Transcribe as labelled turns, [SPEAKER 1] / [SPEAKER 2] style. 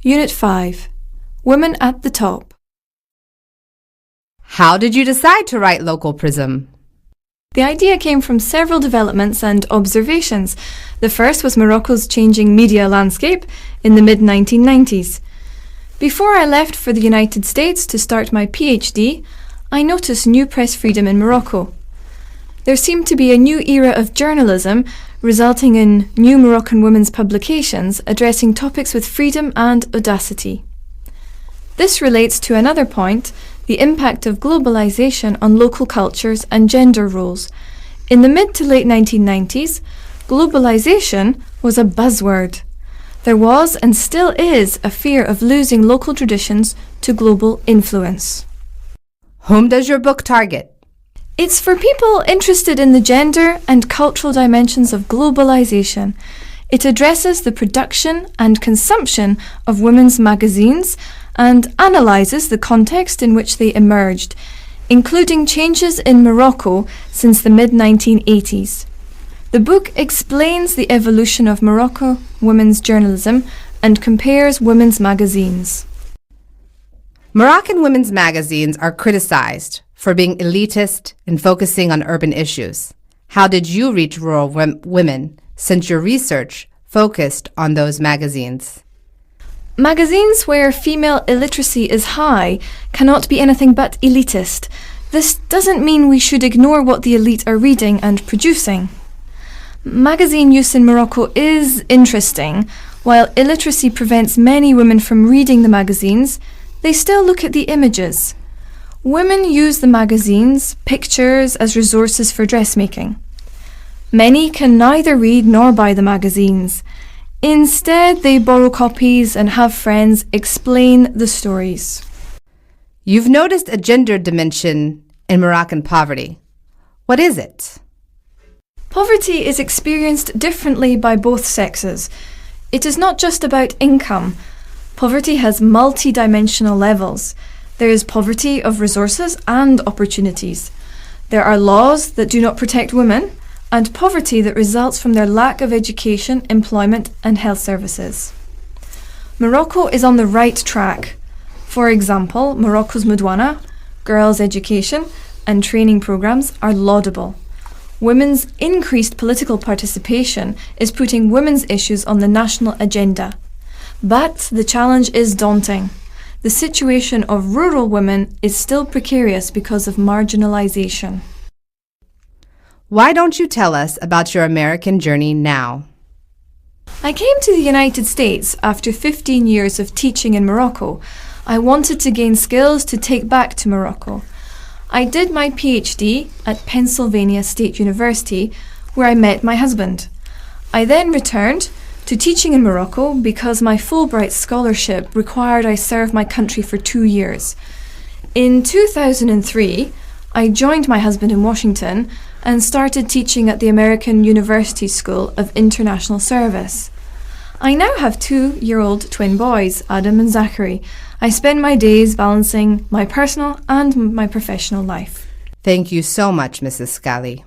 [SPEAKER 1] Unit 5. Women at the Top.
[SPEAKER 2] How did you decide to write Local Prism?
[SPEAKER 1] The idea came from several developments and observations. The first was Morocco's changing media landscape in the mid-1990s. Before I left for the United States to start my PhD, I noticed new press freedom in Morocco. There seemed to be a new era of journalism, resulting in new Moroccan women's publications addressing topics with freedom and audacity. This relates to another point, the impact of globalization on local cultures and gender roles. In the mid to late 1990s, globalization was a buzzword. There was and still is a fear of losing local traditions to global influence.
[SPEAKER 2] Whom does your book target?
[SPEAKER 1] It's for people interested in the gender and cultural dimensions of globalization. It addresses the production and consumption of women's magazines and analyses the context in which they emerged, including changes in Morocco since the mid-1980s. The book explains the evolution of Morocco women's journalism and compares women's magazines.
[SPEAKER 2] Moroccan women's magazines are criticized for being elitist and focusing on urban issues. How did you reach rural women since your research focused on those magazines?
[SPEAKER 1] Magazines where female illiteracy is high cannot be anything but elitist. This doesn't mean we should ignore what the elite are reading and producing. Magazine use in Morocco is interesting. While illiteracy prevents many women from reading the magazines, they still look at the images. Women use the magazines, pictures, as resources for dressmaking. Many can neither read nor buy the magazines. Instead, they borrow copies and have friends explain the stories.
[SPEAKER 2] You've noticed a gender dimension in Moroccan poverty. What is it?
[SPEAKER 1] Poverty is experienced differently by both sexes. It is not just about income. Poverty has multi-dimensional levels. There is poverty of resources and opportunities. There are laws that do not protect women, and poverty that results from their lack of education, employment, and health services. Morocco is on the right track. For example, Morocco's Mudwana, girls' education, and training programs are laudable. Women's increased political participation is putting women's issues on the national agenda. But the challenge is daunting. The situation of rural women is still precarious because of marginalization.
[SPEAKER 2] Why don't you tell us about your American journey now?
[SPEAKER 1] I came to the United States after 15 years of teaching in Morocco. I wanted to gain skills to take back to Morocco. I did my PhD at Pennsylvania State University, where I met my husband. I then returned to teaching in Morocco because my Fulbright scholarship required I serve my country for 2 years. In 2003, I joined my husband in Washington and started teaching at the American University School of International Service. I now have 2-year-old twin boys, Adam and Zachary. I spend my days balancing my personal and my professional life.
[SPEAKER 2] Thank you so much, Mrs. Scally.